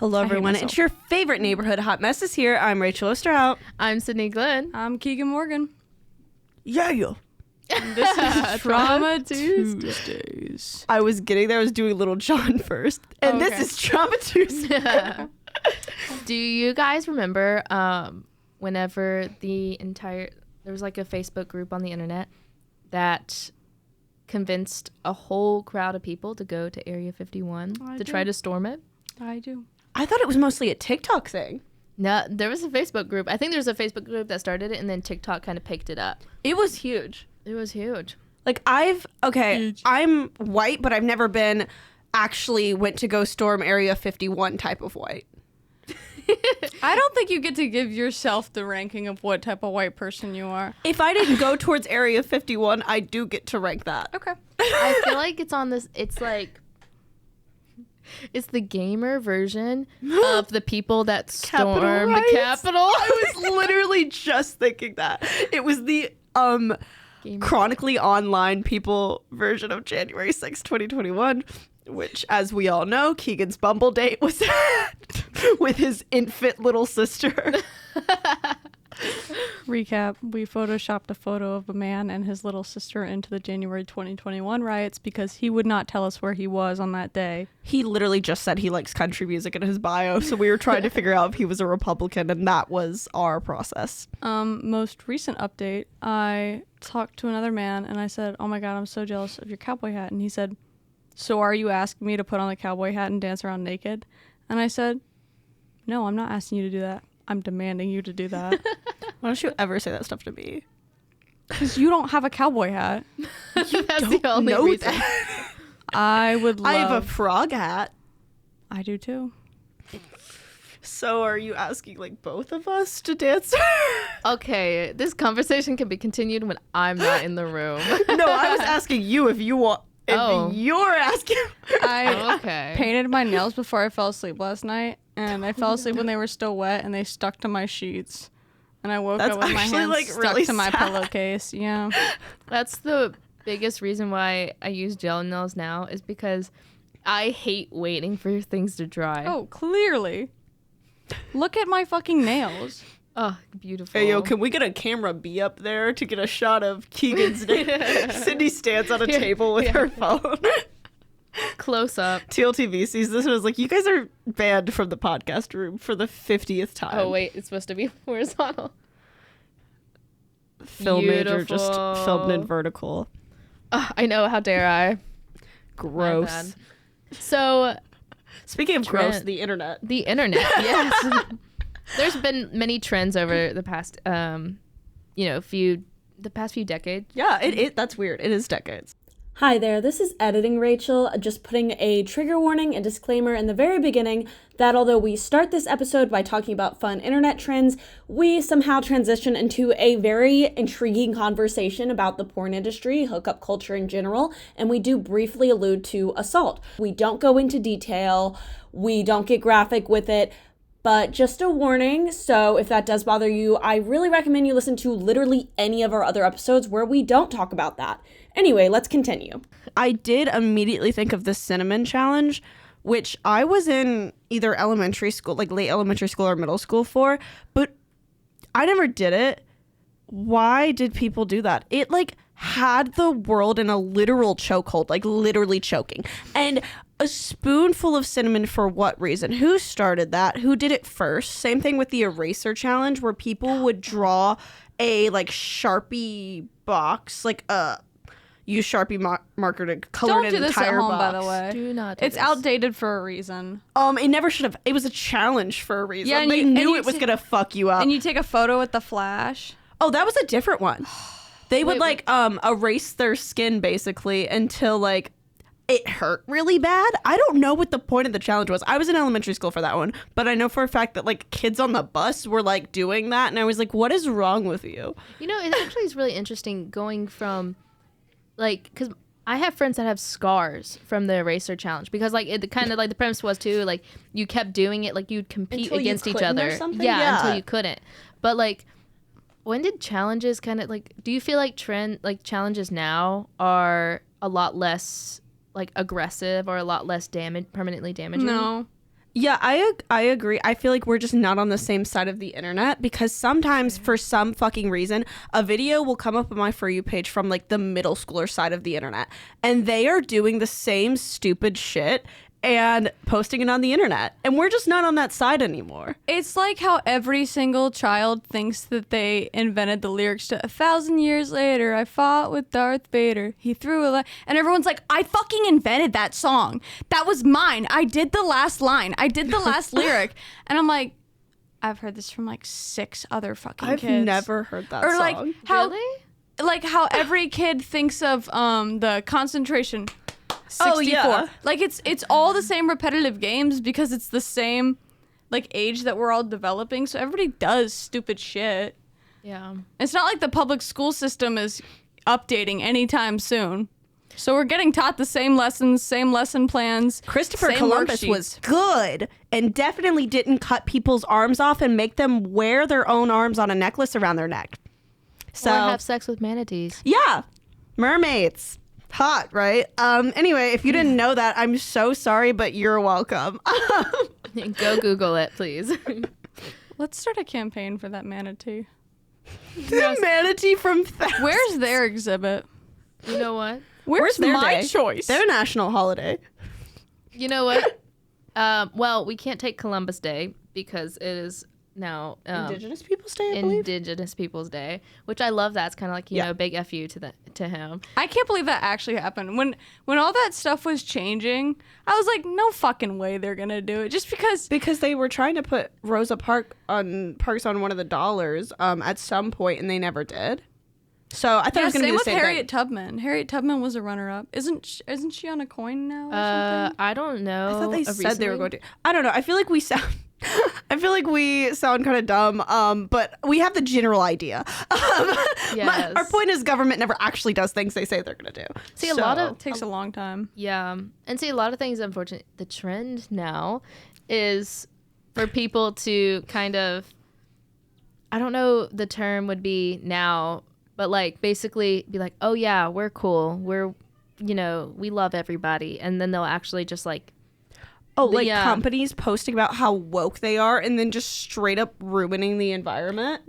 Hello, everyone. It's your favorite neighborhood hot mess is here. I'm Rachel Osterhout. I'm Sydney Glenn. I'm Keegan Morgan. Yeah. And this is Trauma Tuesdays. I was getting there. I was doing Little John first. And this is Trauma Tuesday. Do you guys remember whenever there was like a Facebook group on the internet that convinced a whole crowd of people to go to Area 51 to try to storm it? I do. I thought it was mostly a TikTok thing. No, there was a Facebook group. I think there's a Facebook group that started it, and then TikTok kind of picked it up. It was huge. It was huge. Like, I'm white, but I've never been actually went to go storm Area 51 type of white. I don't think you get to give yourself the ranking of what type of white person you are. If I didn't go towards Area 51, I do get to rank that. Okay. I feel like it's on this, it's the gamer version of the people that stormed the Capitol. I was literally just thinking that. It was the chronically online people version of January 6, 2021, which, as we all know, Keegan's Bumble date was with his infant little sister. Recap, we photoshopped a photo of a man and his little sister into the January 2021 riots because he would not tell us where he was on that day. He literally just said he likes country music in his bio, so we were trying to figure out if he was a Republican, and that was our process. Most recent update, I talked to another man and I said, "Oh my God, I'm so jealous of your cowboy hat." And he said, "So are you asking me to put on the cowboy hat and dance around naked?" And I said, "No, I'm not asking you to do that. I'm demanding you to do that." Why don't you ever say that stuff to me? Because you don't have a cowboy hat. That's the only reason. That. I would love... I have a frog hat. I do too. So are you asking like both of us to dance? Okay, this conversation can be continued when I'm not in the room. No, I was asking you if you want. If you're asking. I painted my nails before I fell asleep last night, and I fell asleep when they were still wet, and they stuck to my sheets. And I woke up with my hands stuck really to my sad. pillowcase. Yeah. That's the biggest reason why I use gel nails now, is because I hate waiting for things to dry. Oh, clearly. Look at my fucking nails. Oh, beautiful. Hey, yo, can we get a camera B up there to get a shot of Keegan's name? Sydney stands on a table with her phone. Close up. TLTV sees this and is like, you guys are banned from the podcast room for the 50th time. Oh, wait, it's supposed to be horizontal. Filmage or just filmed in vertical. I know, how dare I. Gross. So, speaking of gross, the internet. The internet, yes. There's been many trends over the past, few decades. Yeah, that's weird. It is decades. Hi there, this is Editing Rachel, just putting a trigger warning and disclaimer in the very beginning that although we start this episode by talking about fun internet trends, we somehow transition into a very intriguing conversation about the porn industry, hookup culture in general, and we do briefly allude to assault. We don't go into detail, we don't get graphic with it, but just a warning, so if that does bother you, I really recommend you listen to literally any of our other episodes where we don't talk about that. Anyway, let's continue. I did immediately think of the cinnamon challenge, which I was in either elementary school, like late elementary school or middle school for, but I never did it. Why did people do that? It like had the world in a literal chokehold, like literally choking. And a spoonful of cinnamon for what reason? Who started that? Who did it first? Same thing with the eraser challenge, where people would draw a like Sharpie box, like use Sharpie marker to color an entire box. Don't do this at home, by the way. Do not do It's this. outdated for a reason. It never should have. It was a challenge for a reason. Yeah, and they knew it was gonna fuck you up. And you take a photo with the flash. Oh, that was a different one. They would erase their skin basically until like it hurt really bad. I don't know what the point of the challenge was. I was in elementary school for that one, but I know for a fact that like kids on the bus were like doing that, and I was like, what is wrong with you? You know, it actually is really interesting going from like, because I have friends that have scars from the eraser challenge, because like it kind of like the premise was too, like you kept doing it, like you'd compete Until against you each couldn't or other. something? Yeah, until you couldn't. But like, when did challenges kind of like, do you feel like challenges now are a lot less like aggressive or a lot less permanently damaging? No. Yeah, I agree. I feel like we're just not on the same side of the internet because sometimes for some fucking reason, a video will come up on my For You page from like the middle schooler side of the internet and they are doing the same stupid shit and posting it on the internet. And we're just not on that side anymore. It's like how every single child thinks that they invented the lyrics to 1,000 years later, I fought with Darth Vader. He threw a and everyone's like, I fucking invented that song. That was mine. I did the last line. I did the last lyric. And I'm like, I've heard this from like 6 other fucking kids. I've never heard that or song. Like how, Really? like how every kid thinks of the concentration 64. Oh, yeah. Like it's all the same repetitive games because it's the same like age that we're all developing. So everybody does stupid shit. Yeah. It's not like the public school system is updating anytime soon. So we're getting taught the same lessons, same lesson plans. Christopher same Columbus worksheets. was good and definitely didn't cut people's arms off and make them wear their own arms on a necklace around their neck. So Or have sex with manatees. yeah, mermaids. Hot, right? Anyway, if you didn't know that, I'm so sorry, but you're welcome. Go Google it, please. Let's start a campaign for that manatee. The manatee from Thousands. Where's their exhibit? You know what? Where's their my day? choice? Their national holiday. You know what? Well, we can't take Columbus Day because it is now Indigenous Peoples Day, I believe. Indigenous Peoples Day, which I love. That's kind of like, you Yeah. know, big fu to him. I can't believe that actually happened. When all that stuff was changing, I was like, no fucking way they're gonna do it. Just because they were trying to put Rosa Parks on one of the dollars at some point, and they never did. So I thought it was going to be same the with same Harriet thing. Tubman. Harriet Tubman was a runner-up. Isn't she on a coin now or something? I don't know. I thought they said they were recently. going to. I don't know. I feel like we sound. I feel like we sound kind of dumb. But we have the general idea. Yes. Our point is, government never actually does things they say they're going to do. See, a lot of It takes a long time. Yeah. And see, a lot of things, unfortunately, the trend now is for people to kind of, I don't know the term would be now, but like basically be like, oh yeah, we're cool. We're, you know, we love everybody. And then they'll actually just like, Oh, like Yeah. companies posting about how woke they are and then just straight up ruining the environment.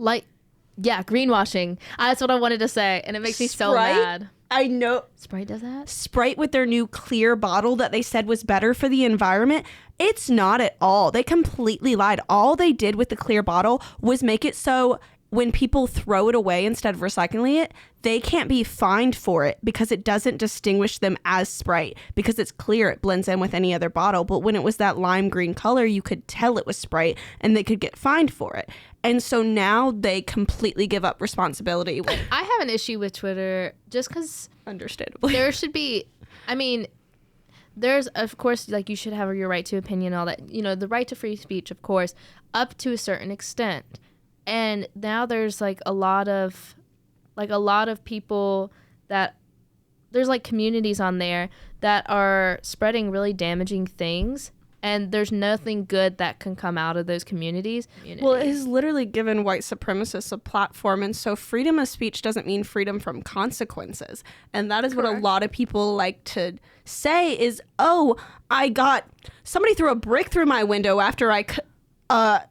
yeah, greenwashing. That's what I wanted to say. And it makes me so Sprite? mad. I know. Sprite does that? Sprite with their new clear bottle that they said was better for the environment. It's not at all. They completely lied. All they did with the clear bottle was make it so when people throw it away instead of recycling it, they can't be fined for it because it doesn't distinguish them as Sprite. Because it's clear, it blends in with any other bottle. But when it was that lime green color, you could tell it was Sprite and they could get fined for it. And so now they completely give up responsibility. I have an issue with Twitter just because Understandably. there should be, I mean, there's, of course, like you should have your right to opinion and all that, you know, the right to free speech, of course, up to a certain extent. And now there's like a lot of people that there's like communities on there that are spreading really damaging things. And there's nothing good that can come out of those communities. Well, it has literally given white supremacists a platform. And so freedom of speech doesn't mean freedom from consequences. And that is what a lot of people like to say is, oh, somebody threw a brick through my window after I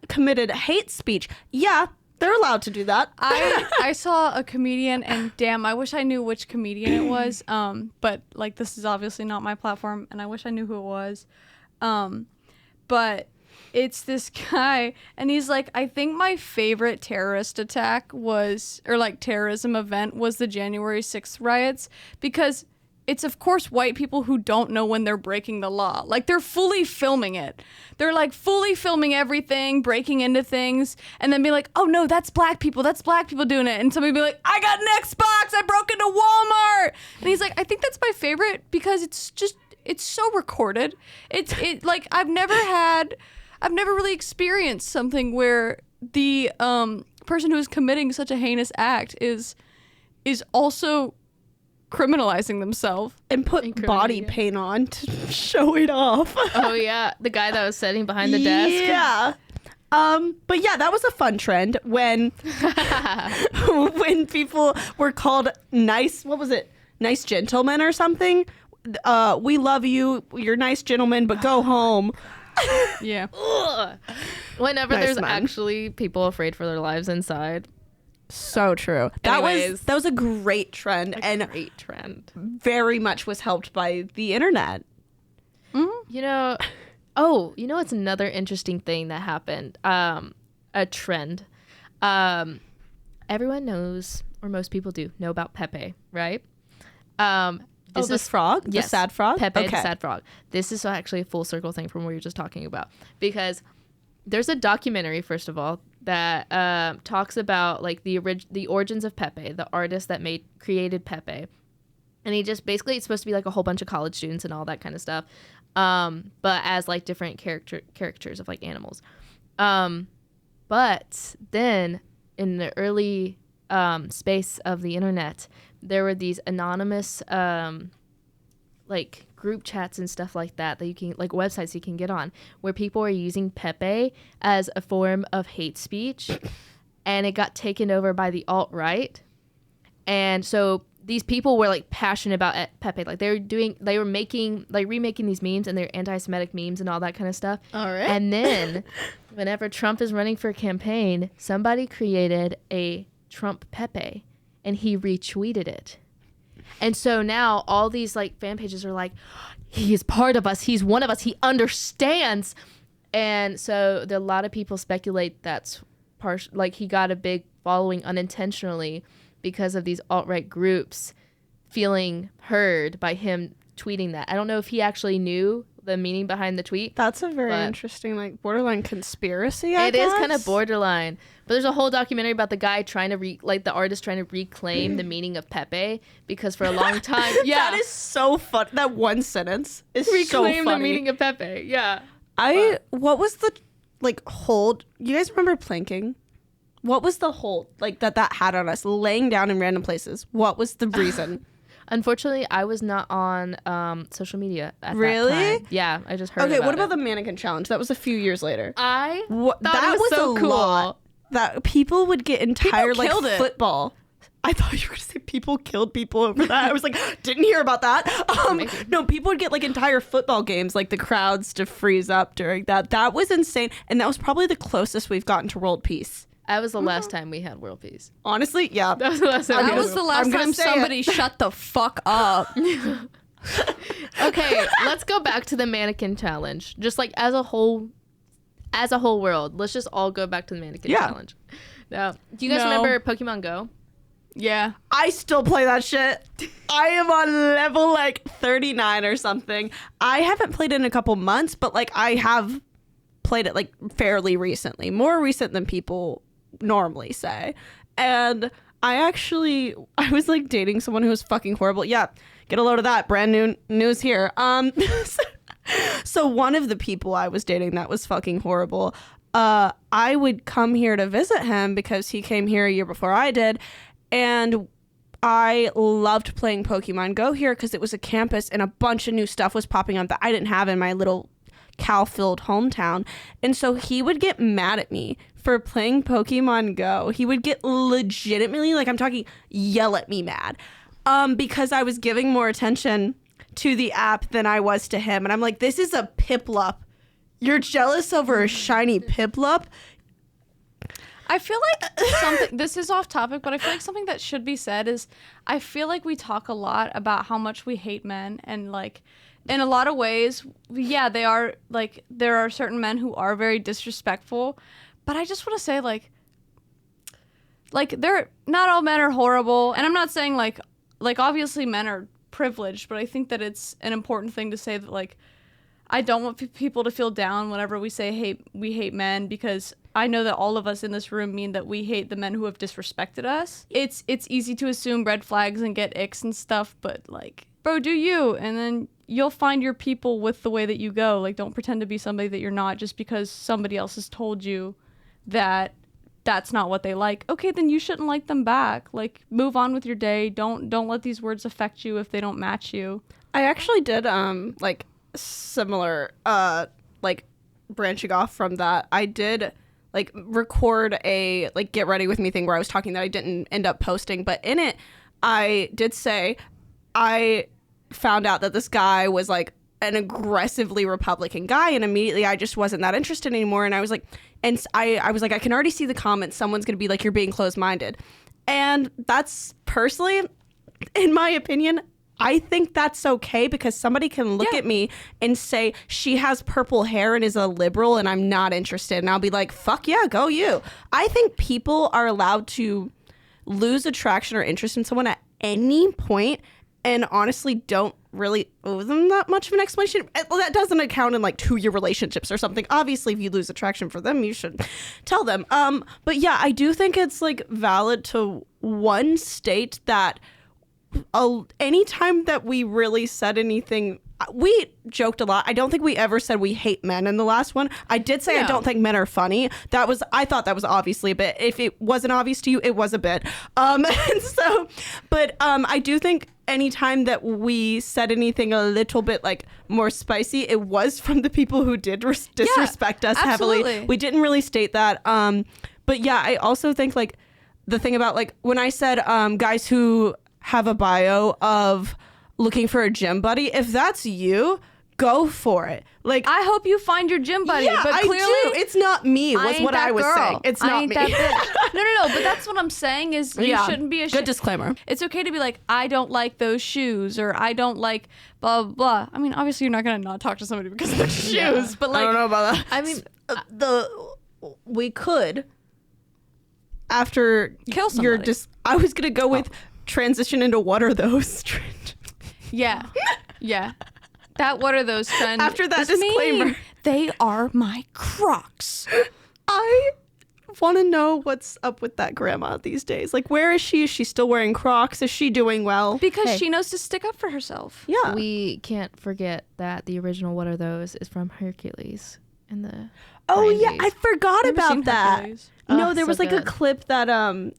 committed hate speech. Yeah, they're allowed to do that. I saw a comedian, and damn, I wish I knew which comedian it was. But like, this is obviously not my platform, and I wish I knew who it was. But it's this guy, and he's like, I think my favorite terrorist attack was, or like terrorism event was the January 6th riots, because it's of course white people who don't know when they're breaking the law. Like, they're fully filming it. They're like fully filming everything, breaking into things, and then be like, oh no, that's black people doing it. And somebody be like, I got an Xbox, I broke into Walmart. And he's like, I think that's my favorite because it's so recorded. It like I've never really experienced something where the person who is committing such a heinous act is also criminalizing themselves And put body paint on to show it off. Oh yeah, the guy that was sitting behind the desk. Yeah. But yeah, that was a fun trend when people were called nice gentlemen or something. We love you. You're nice gentlemen, but go home. Yeah. Ugh. Whenever Nice there's man. actually people afraid for their lives inside. So true. Anyways. That was a great trend, and Great trend. very much was helped by the internet. You know, what's another interesting thing that happened? A trend. Everyone knows, or most people do know about Pepe, right? This The frog, yes, the sad frog. Pepe, the sad frog. This is actually a full circle thing from what you were just talking about, because there's a documentary, first of all, that talks about like the origins of Pepe, the artist that created Pepe, and he just basically, it's supposed to be like a whole bunch of college students and all that kind of stuff, but as like different characters of like animals. But then in the early space of the internet, there were these anonymous like group chats and stuff like that you can, like websites you can get on, where people are using Pepe as a form of hate speech, and it got taken over by the alt-right. And so these people were like passionate about Pepe, like they were making, like remaking these memes, and they're anti-Semitic memes and all that kind of stuff. All right. And then whenever Trump is running for a campaign, somebody created a Trump Pepe and he retweeted it. And so now all these like fan pages are like, he is part of us, he's one of us, he understands. And so a lot of people speculate that's like he got a big following unintentionally because of these alt-right groups feeling heard by him tweeting that. I don't know if he actually knew the meaning behind the tweet. That's a very but interesting, like, borderline conspiracy, It is kind of borderline. But there's a whole documentary about the guy trying to the artist trying to reclaim the meaning of Pepe, because for a long time, That is so fun. That one sentence is so reclaim funny. the meaning of Pepe. Yeah. What was the, like, hold? You guys remember planking? What was the hold, like, that had on us, laying down in random places? What was the reason? Unfortunately, I was not on social media at Really? that time. Yeah, I just heard Okay, about what about it. the mannequin challenge? That was a few years later. I What, thought that it was so a cool. lot. That people would get entire, like, killed it. football. I thought you were going to say people killed people over that. I was like, didn't hear about that. No, people would get, like, entire football games, like, the crowds to freeze up during that. That was insane. And that was probably the closest we've gotten to world peace. That was the last time we had world peace. Honestly, yeah. That was the last time. That we had was the world- last I'm gonna time say somebody shut the fuck up. Okay, let's go back to the mannequin challenge. Just like as a whole world, let's just all go back to the mannequin challenge. Now, do you guys No. remember Pokemon Go? Yeah. I still play that shit. I am on level, like, 39 or something. I haven't played it in a couple months, but, like, I have played it, like, fairly recently. More recent than people normally say. And I was, like, dating someone who was fucking horrible. Yeah, get a load of that. Brand new news here. So one of the people I was dating that was fucking horrible, I would come here to visit him because he came here a year before I did. And I loved playing Pokemon Go here because it was a campus and a bunch of new stuff was popping up that I didn't have in my little cow-filled hometown. And so he would get mad at me for playing Pokemon Go. He would get legitimately, like, I'm talking, yell at me mad, because I was giving more attention to the app than I was to him. And I'm like, this is a Piplup. You're jealous over a shiny Piplup? I feel like something, this is off topic, but I feel like something that should be said is I feel like we talk a lot about how much we hate men, and like in a lot of ways, yeah, they are, like, there are certain men who are very disrespectful, but I just want to say like they're not all men are horrible, and I'm not saying like obviously men are privileged, but I think that it's an important thing to say that, like, I don't want people to feel down whenever we say we hate men, because I know that all of us in this room mean that we hate the men who have disrespected us. It's easy to assume red flags and get icks and stuff, but, like, bro, do you, and then you'll find your people with the way that you go. Like, don't pretend to be somebody that you're not just because somebody else has told you that that's not what they like. Okay, then you shouldn't like them back. Like, move on with your day. Don't let these words affect you if they don't match you. I actually did, like, similar, like, branching off from that. I did, like, record a, like, get ready with me thing where I was talking that I didn't end up posting, but in it I did say I found out that this guy was, like, an aggressively Republican guy, and immediately I just wasn't that interested anymore. And I was like, I was like, I can already see the comments. Someone's going to be like, you're being closed-minded. And that's personally, in my opinion, I think that's okay, because somebody can look at me and say she has purple hair and is a liberal and I'm not interested. And I'll be like, fuck yeah, go you. I think people are allowed to lose attraction or interest in someone at any point, and honestly don't really owe them that much of an explanation. Well, that doesn't account in like 2-year relationships or something. Obviously, if you lose attraction for them, you should tell them. But yeah, I do think it's like valid to one state that anytime that we really said anything, we joked a lot. I don't think we ever said we hate men in the last one. I did say I don't think men are funny. I thought that was obviously a bit. If it wasn't obvious to you, it was a bit. And so, but I do think anytime that we said anything a little bit like more spicy, it was from the people who did disrespect us heavily. We didn't really state that. But yeah, I also think like the thing about like when I said guys who have a bio of looking for a gym buddy, if that's you, go for it. Like, I hope you find your gym buddy. Yeah, but clearly, I do. It's not me, was what I was saying. It's not me. That bitch. No. But that's what I'm saying is you shouldn't be ashamed. Good disclaimer. It's okay to be like, I don't like those shoes, or I don't like blah, blah, blah. I mean, obviously, you're not going to not talk to somebody because of their shoes. But like, I don't know about that. I mean, we could, after kill somebody. I was going to go with transition into what are those? Yeah. That what are those trends? After that disclaimer. They are my Crocs. I want to know what's up with that grandma these days. Like, where is she? Is she still wearing Crocs? Is she doing well? Because she knows to stick up for herself. Yeah. we can't forget that the original What Are Those is from Hercules in the Oh, 90s. yeah. I forgot about that. Hercules. No, there so was like a good. clip that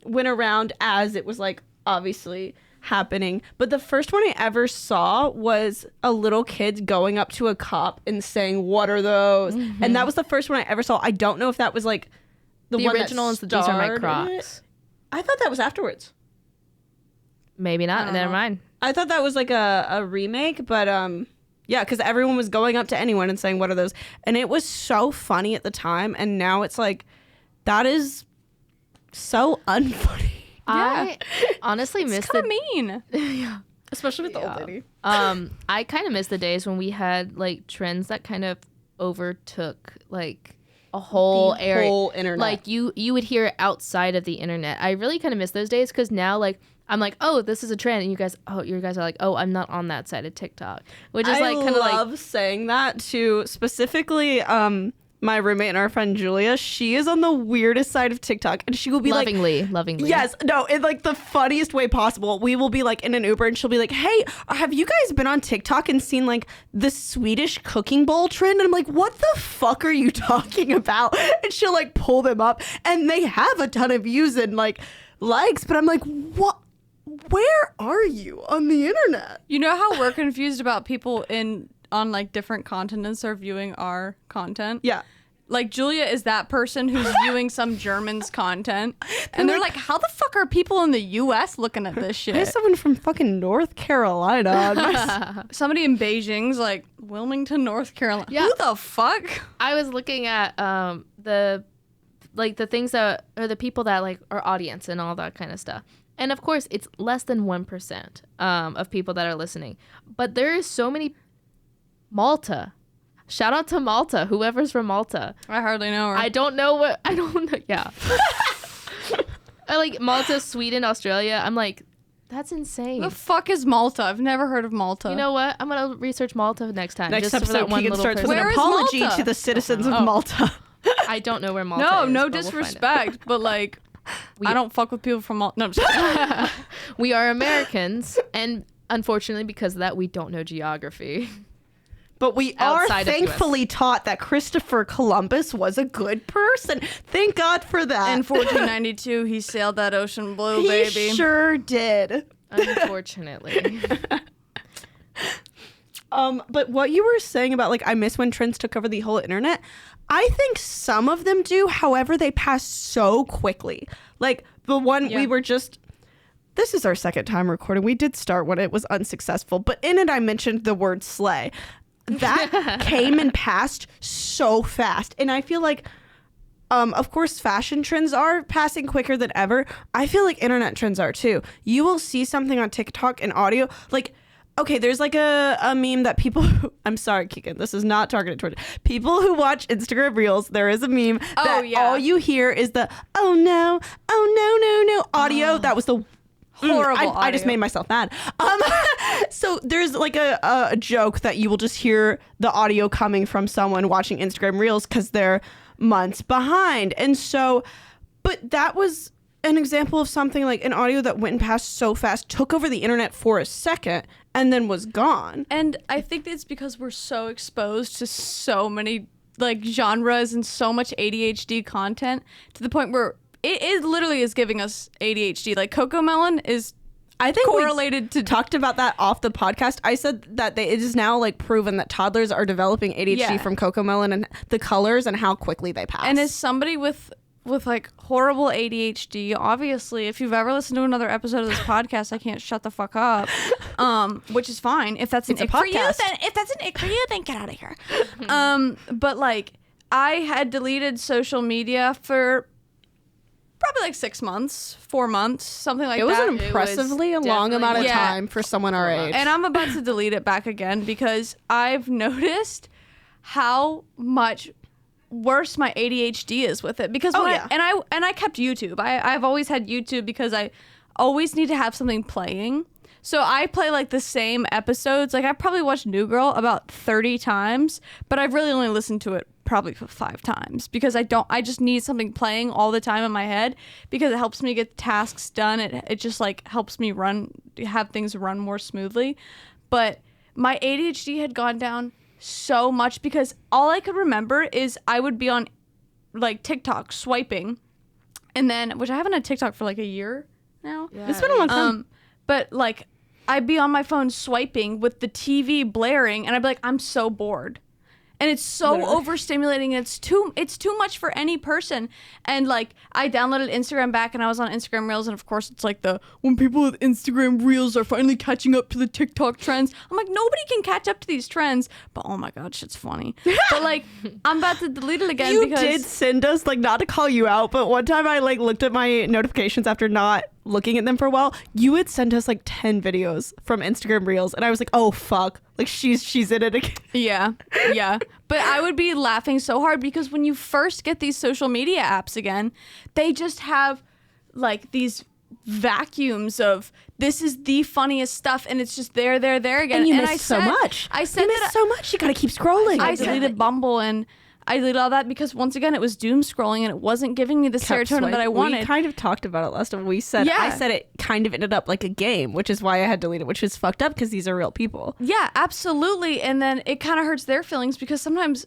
went around as it was like obviously happening, but the first one I ever saw was a little kid going up to a cop and saying, what are those? And that was the first one I ever saw. I don't know if that was like the one original that is These Are My started Crocs. it. I thought that was afterwards. Maybe not. Never mind. I thought that was like a remake, but yeah, because everyone was going up to anyone and saying, what are those? And it was so funny at the time, and now it's like, that is so unfunny. I honestly miss It's kind of mean. Especially with the old lady. I kind of miss the days when we had like trends that kind of overtook like a whole area, whole internet. Like you would hear it outside of the internet. I really kind of miss those days because now like I'm like, oh, this is a trend, and you guys are like, oh, I'm not on that side of TikTok, which is like kind of like. I love saying that to specifically my roommate and our friend Julia. She is on the weirdest side of TikTok, and she will be lovingly. Yes, no, in like the funniest way possible. We will be like in an Uber, and she'll be like, hey, have you guys been on TikTok and seen like the Swedish cooking bowl trend? And I'm like, what the fuck are you talking about? And she'll like pull them up, and they have a ton of views and like likes, but I'm like, what? Where are you on the internet? You know how we're confused about people on like different continents are viewing our content? Yeah. Like Julia is that person who's viewing some German's content, and they're like, how the fuck are people in the US looking at this shit? There's someone from fucking North Carolina. Somebody in Beijing's like, Wilmington, North Carolina. Yeah. Who the fuck? I was looking at the things that are the people that like are audience and all that kind of stuff. And of course, it's less than 1% of people that are listening. But there is so many. Malta. Shout out to Malta, whoever's from Malta. I hardly know her. I don't know. Yeah. I like Malta, Sweden, Australia. I'm like, that's insane. The fuck is Malta? I've never heard of Malta. You know what? I'm going to research Malta next time. Next just for that episode, one Keegan little starts with person. an Where is apology Malta? to the citizens of Malta. I don't know where Malta No, is. no but we'll find it. disrespect, but like, I don't fuck with people from Malta. No, I'm just kidding. We are Americans, and unfortunately, because of that, we don't know geography. But we are Outside of thankfully taught that Christopher Columbus was a good person. Thank God for that. In 1492, he sailed that ocean blue, he baby. sure did. Unfortunately. But what you were saying about like I miss when trends took over the whole internet, I think some of them do. However, they pass so quickly. Like the one we were just. This is our second time recording. We did start when it was unsuccessful, but in it I mentioned the word slay. that came and passed so fast. And I feel like, of course, fashion trends are passing quicker than ever. I feel like internet trends are too. You will see something on TikTok and audio. Like, okay, there's like a meme that people, I'm sorry, Keegan, this is not targeted towards people who watch Instagram Reels. There is a meme that all you hear is the, oh no, audio. That was the horrible audio. I just made myself mad. So there's like a joke that you will just hear the audio coming from someone watching Instagram Reels because they're months behind. And so, but that was an example of something like an audio that went and passed so fast, took over the internet for a second, and then was gone. And I think it's because we're so exposed to so many like genres and so much ADHD content to the point where it literally is giving us ADHD. Like Cocomelon is, I think, correlated to talked about that off the podcast. I said that it is now like proven that toddlers are developing ADHD from Cocomelon and the colors and how quickly they pass. And as somebody with like horrible ADHD, obviously, if you've ever listened to another episode of this podcast, I can't shut the fuck up, which is fine. If that's an ick for you, then get out of here. But like, I had deleted social media for probably like 6 months, 4 months, something like that. It was an impressively long amount of time for someone our age. And I'm about to delete it back again because I've noticed how much worse my ADHD is with it. Because I kept YouTube. I've always had YouTube because I always need to have something playing. So I play like the same episodes. Like I probably watched New Girl about 30 times, but I've really only listened to it probably 5 times because I just need something playing all the time in my head because it helps me get tasks done. It just like helps me have things run more smoothly. But my ADHD had gone down so much because all I could remember is I would be on like TikTok swiping, and then, which I haven't had TikTok for like a year now. Yeah. It's been a long time. But like I'd be on my phone swiping with the TV blaring, and I'd be like, I'm so bored. And it's so overstimulating. It's too much for any person. And like I downloaded Instagram back and I was on Instagram Reels, and of course it's like when people with Instagram Reels are finally catching up to the TikTok trends. I'm like, nobody can catch up to these trends. But oh my god, shit's funny. But like I'm about to delete it again because you did send us, like, not to call you out, but one time I like looked at my notifications after not looking at them for a while. You had sent us like 10 videos from Instagram Reels, and I was like, oh fuck, like she's in it again. Yeah. But I would be laughing so hard because when you first get these social media apps again, they just have like these vacuums of this is the funniest stuff, and it's just there again. And you missed so much. I said so much. You gotta keep scrolling. I deleted Bumble and I deleted all that because once again it was doom scrolling and it wasn't giving me the serotonin that I wanted. We kind of talked about it last time. I said it kind of ended up like a game, which is why I had deleted, which is fucked up because these are real people. Yeah, absolutely. And then it kind of hurts their feelings because sometimes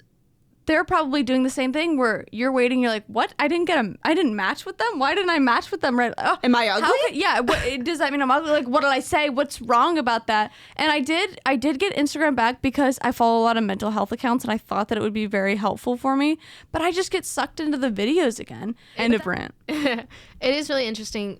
they're probably doing the same thing where you're waiting. You're like, what? I didn't match with them. Why didn't I match with them? Right? Oh, am I ugly? Does that mean I'm ugly? Like, what did I say? What's wrong about that? And I did get Instagram back because I follow a lot of mental health accounts and I thought that it would be very helpful for me. But I just get sucked into the videos again. End of rant. It is really interesting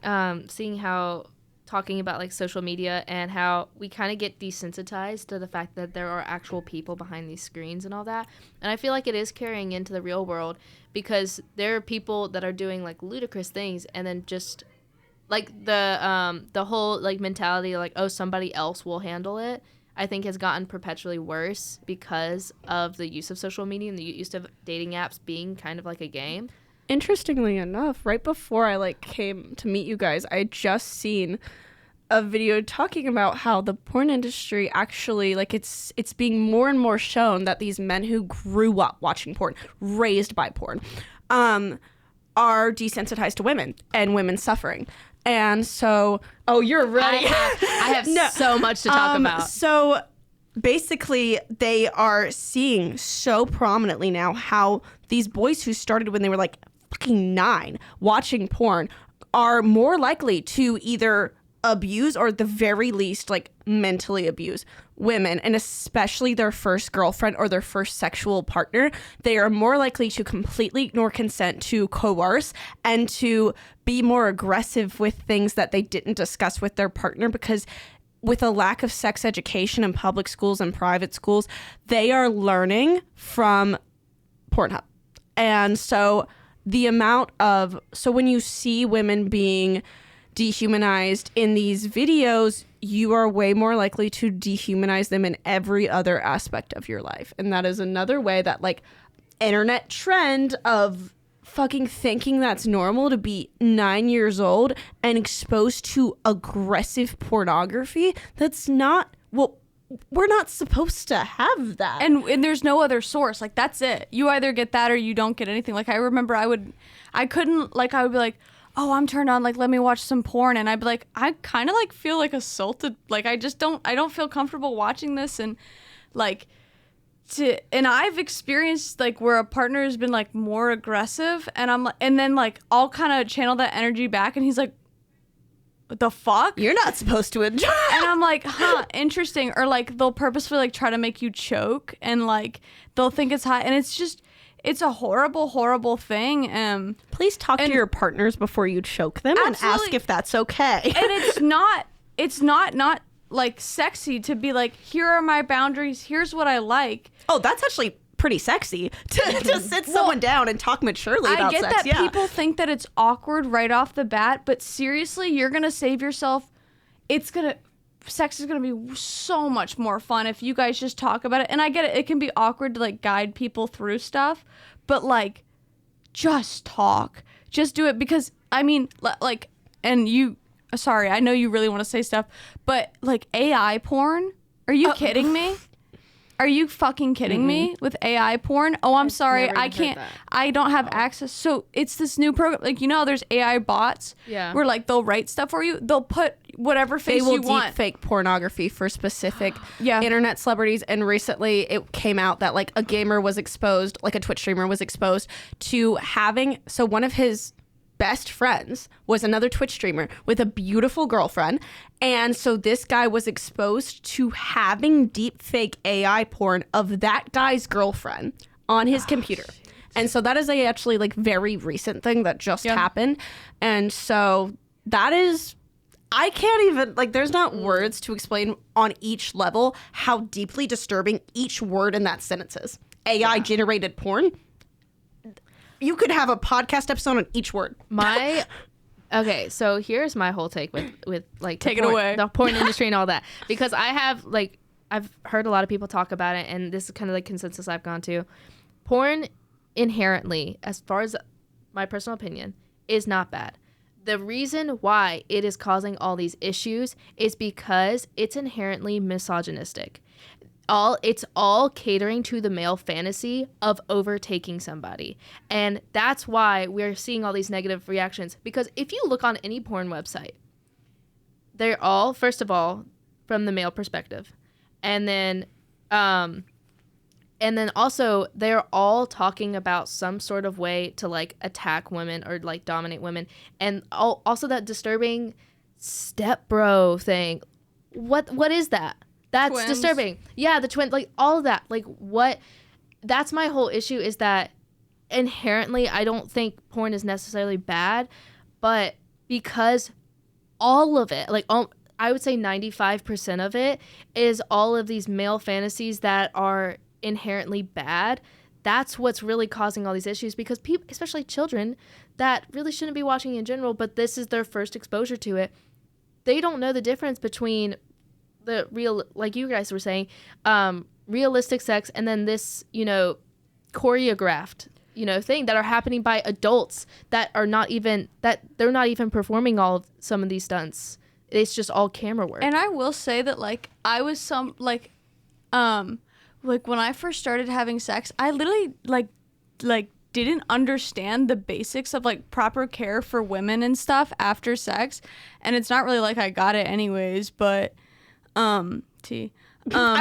seeing how talking about like social media and how we kind of get desensitized to the fact that there are actual people behind these screens and all that. And I feel like it is carrying into the real world because there are people that are doing like ludicrous things, and then just like the whole like mentality like, oh, somebody else will handle it, I think has gotten perpetually worse because of the use of social media and the use of dating apps being kind of like a game. Interestingly enough, right before I like came to meet you guys, I had just seen a video talking about how the porn industry actually, like, it's being more and more shown that these men who grew up watching porn, raised by porn, are desensitized to women and women's suffering. And so, oh, you're ready. I have so much to talk about. So basically, they are seeing so prominently now how these boys who started when they were like fucking 9 watching porn are more likely to either abuse or at the very least like mentally abuse women, and especially their first girlfriend or their first sexual partner. They are more likely to completely ignore consent, to coerce, and to be more aggressive with things that they didn't discuss with their partner, because with a lack of sex education in public schools and private schools, they are learning from Pornhub. And so when you see women being dehumanized in these videos, you are way more likely to dehumanize them in every other aspect of your life. And that is another way that like internet trend of fucking thinking that's normal to be 9 years old and exposed to aggressive pornography. That's not, well, we're not supposed to have that. And there's no other source. Like, that's it. You either get that or you don't get anything. Like, I remember I would be like, oh, I'm turned on, like, let me watch some porn. And I'd be like, I kind of like feel like assaulted. Like, I don't feel comfortable watching this. And like, and I've experienced like where a partner has been like more aggressive, and then like I'll kind of channel that energy back, and he's like, what the fuck? You're not supposed to enjoy. And I'm like, huh, interesting. Or like they'll purposefully like try to make you choke, and like they'll think it's hot, and it's a horrible, horrible thing. Please talk to your partners before you choke them and ask if that's okay. And it's not like sexy to be like, here are my boundaries, here's what I like. Oh, that's actually pretty sexy to sit someone down and talk maturely about sex. I get that people think that it's awkward right off the bat, but seriously, you're gonna save yourself. Sex is gonna be so much more fun if you guys just talk about it. And I get it, it can be awkward to like guide people through stuff, but like, just talk, just do it. Because I mean, like, and you, sorry, I know you really want to say stuff, but like AI porn, are you kidding me? Are you fucking kidding me with AI porn? Oh, I'm sorry. I can't. I don't have access. So it's this new program. Like, you know, there's AI bots where like they'll write stuff for you. They'll put whatever face you want. They will deep fake pornography for specific internet celebrities. And recently it came out that like a gamer was exposed, like a Twitch streamer was exposed to having, so one of his best friends was another Twitch streamer with a beautiful girlfriend. And so this guy was exposed to having deep fake AI porn of that guy's girlfriend on his computer. Shit. And so that is a actually like very recent thing that just happened. And so that is, I can't even, like, there's not words to explain on each level how deeply disturbing each word in that sentence is. AI generated porn. You could have a podcast episode on each word. Okay, so here's my whole take with like take it away, the porn industry and all that, because I've heard a lot of people talk about it, and this is kind of like consensus I've gone to. Porn inherently, as far as my personal opinion, is not bad. The reason why it is causing all these issues is because it's inherently misogynistic. It's all catering to the male fantasy of overtaking somebody. And that's why we're seeing all these negative reactions. Because if you look on any porn website, they're all, first of all, from the male perspective. And then also they're all talking about some sort of way to like attack women or like dominate women. And also that disturbing stepbro thing. What is that? That's twins. Disturbing. Yeah, the twin, like all of that. Like what? That's my whole issue, is that inherently I don't think porn is necessarily bad, but because all of it, like I would say 95% of it is all of these male fantasies that are inherently bad. That's what's really causing all these issues, because people, especially children that really shouldn't be watching in general, but this is their first exposure to it. They don't know the difference between the real, like you guys were saying, realistic sex and then this, choreographed, thing that are happening by adults that are not even, that they're not even performing some of these stunts. It's just all camera work. And I will say that like I was like when I first started having sex, I literally like didn't understand the basics of like proper care for women and stuff after sex. And it's not really like I got it anyways, but I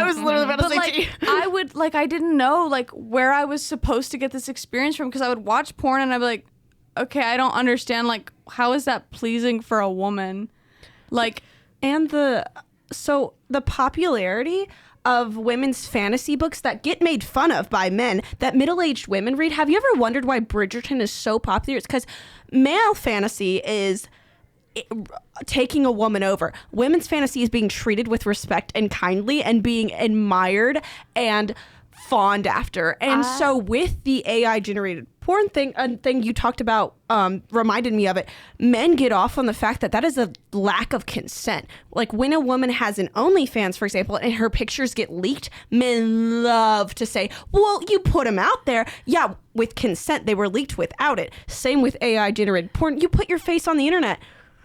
was literally about to say like, tea. I didn't know like where I was supposed to get this experience from, because I would watch porn and I'd be like, okay, I don't understand, like, how is that pleasing for a woman? Like, and the popularity of women's fantasy books that get made fun of by men that middle-aged women read. Have you ever wondered why Bridgerton is so popular? It's because male fantasy is taking a woman over. Women's fantasy is being treated with respect and kindly and being admired and fawned after. And so with the AI generated porn thing you talked about reminded me of it. Men get off on the fact that is a lack of consent. Like when a woman has an OnlyFans, for example, and her pictures get leaked, men love to say, well, you put them out there. Yeah, with consent. They were leaked without it. Same with AI generated porn. You put your face on the internet.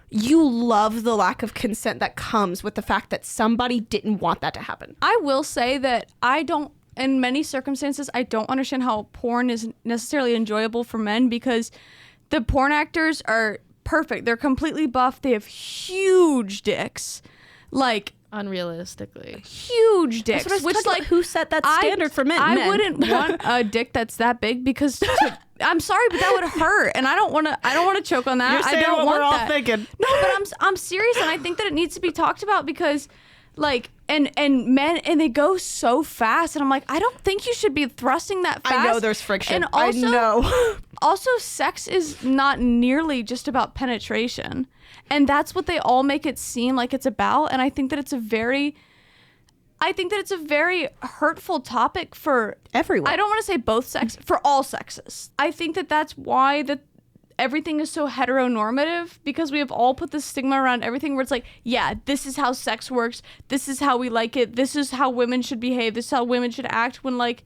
You love the lack of consent that comes with the fact that somebody didn't want that to happen. I will say that in many circumstances, I don't understand how porn is necessarily enjoyable for men, because the porn actors are perfect. They're completely buff. They have huge dicks. Like, unrealistically huge dicks. Which, like, who set that standard for men? I wouldn't want a dick that's that big, because I'm sorry, but that would hurt, and I don't want to choke on that. You're saying I don't what want we're all that. thinking. No, but I'm serious, and I think that it needs to be talked about, because like and men, and they go so fast, and I'm like, I don't think you should be thrusting that fast. I know there's friction. And also, I know. Also, sex is not nearly just about penetration, and that's what they all make it seem like it's about. And I think that it's a very hurtful topic for everyone. I don't want to say both sex, for all sexes. I think that that's why everything is so heteronormative, because we have all put this stigma around everything where it's like, yeah, this is how sex works. This is how we like it. This is how women should behave. This is how women should act. When, like,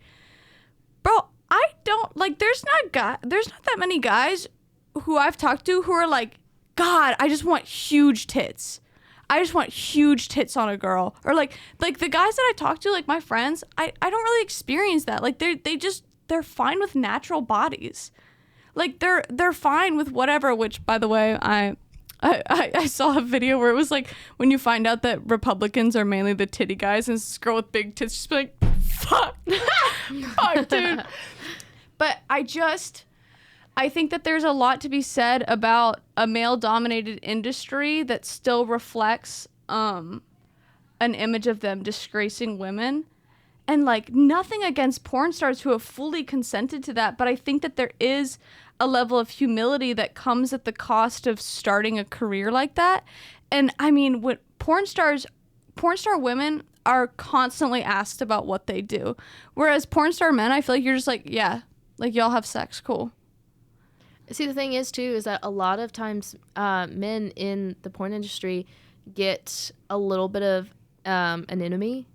bro, I don't, like, there's not that many guys who I've talked to who are like, God, I just want huge tits. I just want huge tits on a girl. Or like the guys that I talk to, like my friends, I don't really experience that. Like they're fine with natural bodies. Like they're fine with whatever, which, by the way, I saw a video where it was like, when you find out that Republicans are mainly the titty guys, and this girl with big tits just be like, fuck, dude. But I think that there's a lot to be said about a male-dominated industry that still reflects an image of them disgracing women. And, like, nothing against porn stars who have fully consented to that, but I think that there is a level of humility that comes at the cost of starting a career like that. And, I mean, what porn star women are constantly asked about what they do. Whereas porn star men, I feel like you're just like, yeah, like, y'all have sex, cool. See, the thing is, too, is that a lot of times men in the porn industry get a little bit of anonymity.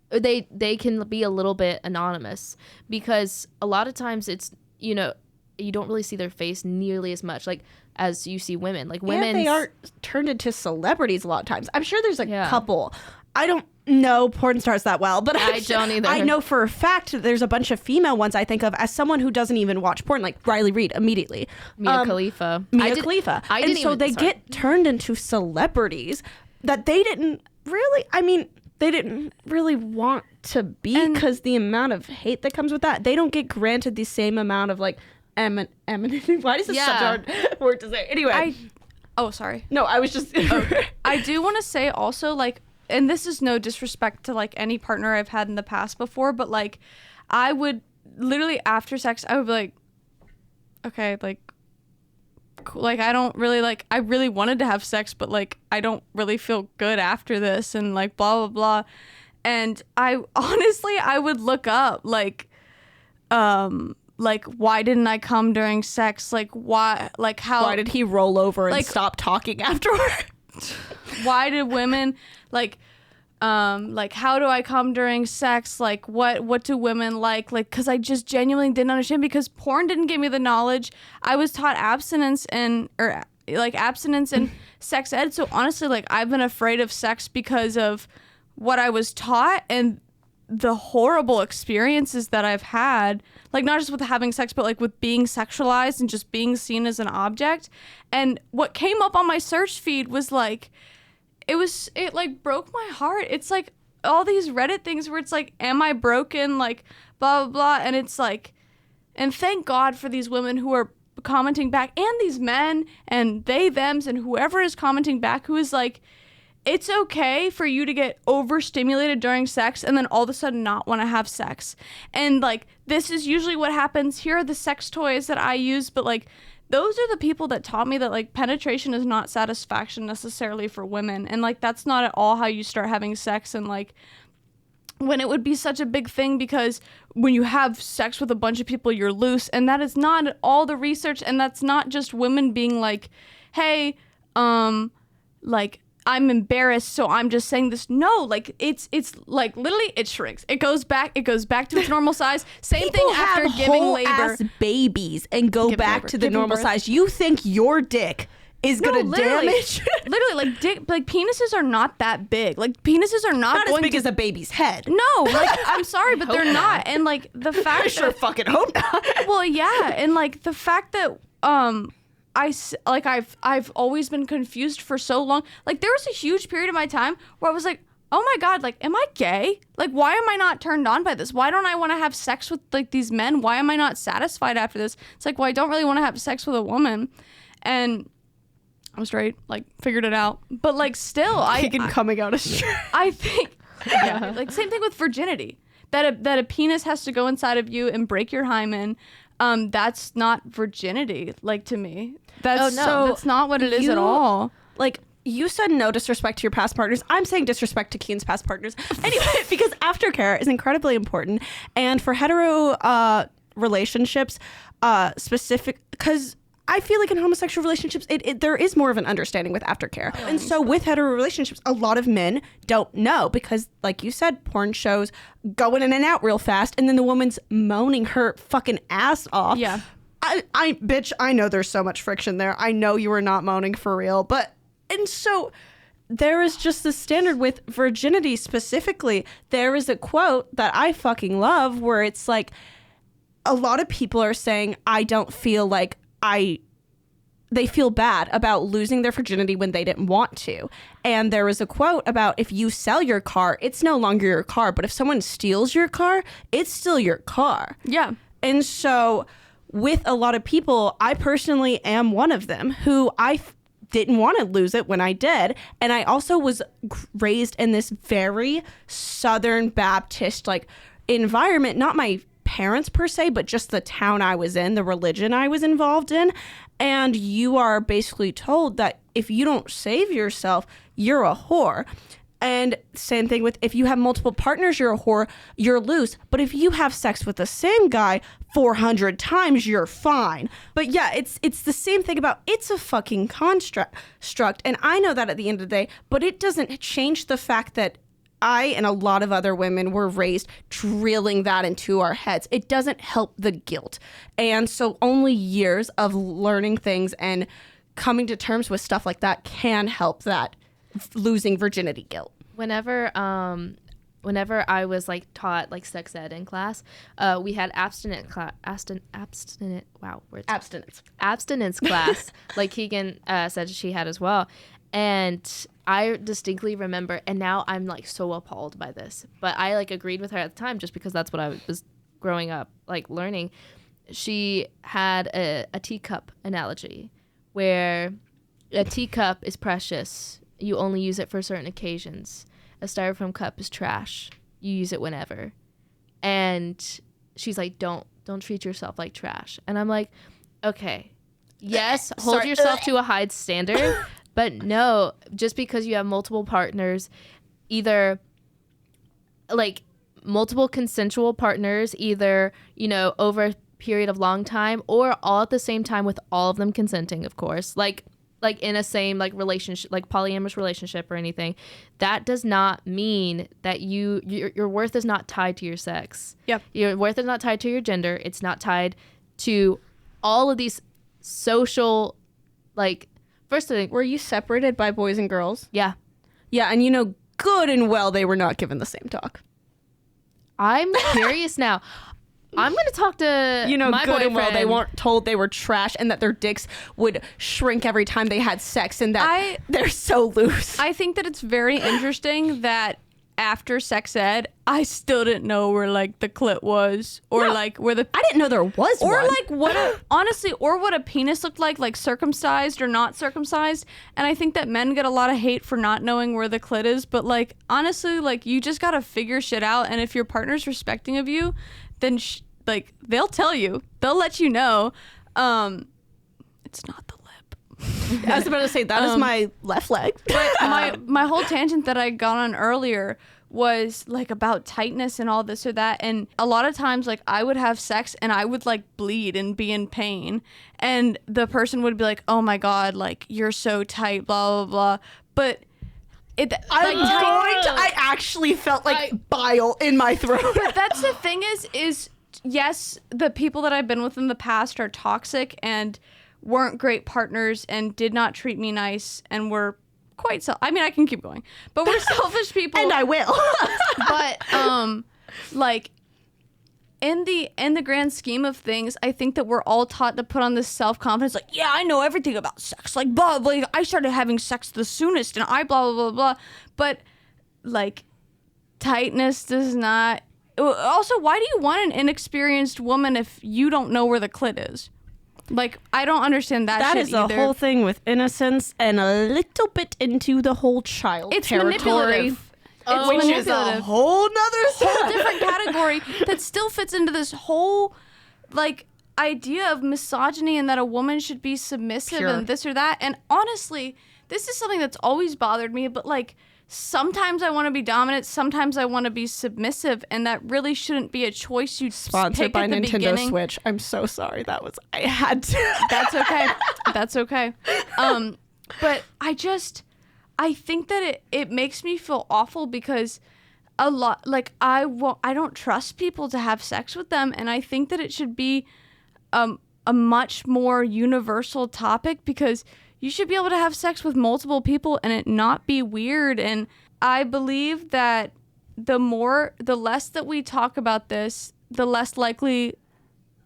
They can be a little bit anonymous, because a lot of times it's, you don't really see their face nearly as much, like, as you see women. Like, women, and they are turned into celebrities a lot of times. I'm sure there's a couple. I don't know porn stars that well, but I don't either. I know for a fact that there's a bunch of female ones I think of as someone who doesn't even watch porn, like Riley Reid immediately. Mia Khalifa. And so they get turned into celebrities that they didn't really want to be, because the amount of hate that comes with that, they don't get granted the same amount of, like, amenity. Why is this such a hard word to say? Anyway. Sorry. No, I was just... I do want to say also, like, and this is no disrespect to, like, any partner I've had in the past before, but, like, I would literally, after sex, I would be like, okay, like, cool. Like, I don't really, like, I really wanted to have sex, but, like, I don't really feel good after this, and, like, blah, blah, blah. And I would look up, like, why didn't I come during sex? Like, why, like, how... Why did he roll over and stop talking afterward? Why did women, like, how do I come during sex? Like, what do women like? Like, because I just genuinely didn't understand, because porn didn't give me the knowledge. I was taught abstinence and sex ed. So honestly, like, I've been afraid of sex because of what I was taught and the horrible experiences that I've had, like, not just with having sex, but, like, with being sexualized and just being seen as an object. And what came up on my search feed was, like, it like broke my heart. It's like all these Reddit things where it's like, am I broken? Like, blah, blah, blah. And it's like, and thank God for these women who are commenting back, and these men and they, thems, and whoever is commenting back, who is like, it's okay for you to get overstimulated during sex and then all of a sudden not want to have sex. And, like, this is usually what happens. Here are the sex toys that I use, but, like, those are the people that taught me that like penetration is not satisfaction necessarily for women, and like that's not at all how you start having sex. And like when it would be such a big thing, because when you have sex with a bunch of people, you're loose, and that is not at all the research. And that's not just women being like, hey, like I'm embarrassed, so I'm just saying this. No, like it's like literally it shrinks. It goes back to its normal size. Same People thing after have giving whole labor. ass babies and go Giving back labor. to the Giving normal birth. size. You think your dick is gonna damage? Literally, like penises are not that big. Like penises are not Not as going big to. as a baby's head. No, like I'm sorry, but they're not. And like the fact I sure that, fucking hope not. well, yeah, and like the fact that I've always been confused for so long. Like there was a huge period of my time where I was like, oh my God, like am I gay? Like why am I not turned on by this? Why don't I want to have sex with like these men? Why am I not satisfied after this? It's like, well, I don't really want to have sex with a woman. And I was straight, like figured it out. But like still Coming out as straight. I think yeah, like same thing with virginity. That a penis has to go inside of you and break your hymen. That's not virginity, like to me. That's that's not what it is at all. Like you said, no disrespect to your past partners. I'm saying disrespect to Keen's past partners. Anyway, because aftercare is incredibly important, and for hetero relationships, specific, because I feel like in homosexual relationships, there is more of an understanding with aftercare. And so with hetero relationships, a lot of men don't know because, like you said, porn shows go in and out real fast, and then the woman's moaning her fucking ass off. Yeah. Bitch, I know there's so much friction there. I know you were not moaning for real. And so there is just the standard with virginity specifically. There is a quote that I fucking love where it's like, a lot of people are saying, I don't feel like they feel bad about losing their virginity when they didn't want to. And there was a quote about, if you sell your car, it's no longer your car. But if someone steals your car, it's still your car. Yeah. And so with a lot of people, I personally am one of them who didn't want to lose it when I did. And I also was raised in this very Southern Baptist like environment, not my parents per se, but just the town I was in, the religion I was involved in. And you are basically told that if you don't save yourself, you're a whore. And same thing with, if you have multiple partners, you're a whore, you're loose. But if you have sex with the same guy 400 times, you're fine. But yeah, it's the same thing about, it's a fucking construct. And I know that at the end of the day, but it doesn't change the fact that I and a lot of other women were raised drilling that into our heads. It doesn't help the guilt. And so only years of learning things and coming to terms with stuff like that can help that losing virginity guilt. Whenever I was like taught like sex ed in class, we had abstinence class, like Keegan said she had as well. And I distinctly remember, and now I'm like so appalled by this, but I like agreed with her at the time just because that's what I was growing up like learning. She had a teacup analogy where a teacup is precious. You only use it for certain occasions. A styrofoam cup is trash. You use it whenever. And she's like, don't treat yourself like trash. And I'm like, okay, yes, hold yourself to a high standard. But no, just because you have multiple partners, either like multiple consensual partners, either, you know, over a period of long time or all at the same time with all of them consenting, of course, like in a same like relationship, like polyamorous relationship or anything, that does not mean that your worth is not tied to your sex. Yep. Your worth is not tied to your gender. It's not tied to all of these social, like, first thing. Were you separated by boys and girls? Yeah. Yeah, and you know good and well they were not given the same talk. I'm curious now. I'm going to talk to you know my good boyfriend. and well they weren't told they were trash and that their dicks would shrink every time they had sex and that they're so loose. I think that it's very interesting that after sex ed, I still didn't know where like the clit was, or like where the I didn't know there was or one. like what honestly, or what a penis looked like circumcised or not circumcised. And I think that men get a lot of hate for not knowing where the clit is, but like honestly, like you just gotta figure shit out. And if your partner's respecting of you, then like they'll tell you, they'll let you know. It's not the lip. I was about to say, that is my left leg. But my whole tangent that I got on earlier was like about tightness and all this or that, and a lot of times like I would have sex and I would like bleed and be in pain, and the person would be like, oh my god, like you're so tight, blah blah blah. But I actually felt like bile in my throat. But that's the thing is yes, the people that I've been with in the past are toxic and weren't great partners and did not treat me nice and were quite I mean, I can keep going, but we're selfish people. And I will. But like in the grand scheme of things, I think that we're all taught to put on this self-confidence, like, yeah, I know everything about sex, like blah blah, I started having sex the soonest and I blah blah blah blah. But like tightness does not. Also, why do you want an inexperienced woman if you don't know where the clit is? Like, I don't understand that shit is either. The whole thing with innocence and a little bit into the whole child territory. Manipulative. Which is a whole different category that still fits into this whole, like, idea of misogyny and that a woman should be submissive and this or that. And honestly, this is something that's always bothered me, but, like, sometimes I want to be dominant, sometimes I want to be submissive, and that really shouldn't be a choice you sponsored pick by at the Nintendo beginning. Switch. I'm so sorry. I had to. That's okay. That's okay. But I think that it makes me feel awful because a lot, like, I don't trust people to have sex with them, and I think that it should be a much more universal topic because you should be able to have sex with multiple people and it not be weird. And I believe that the less that we talk about this, the less likely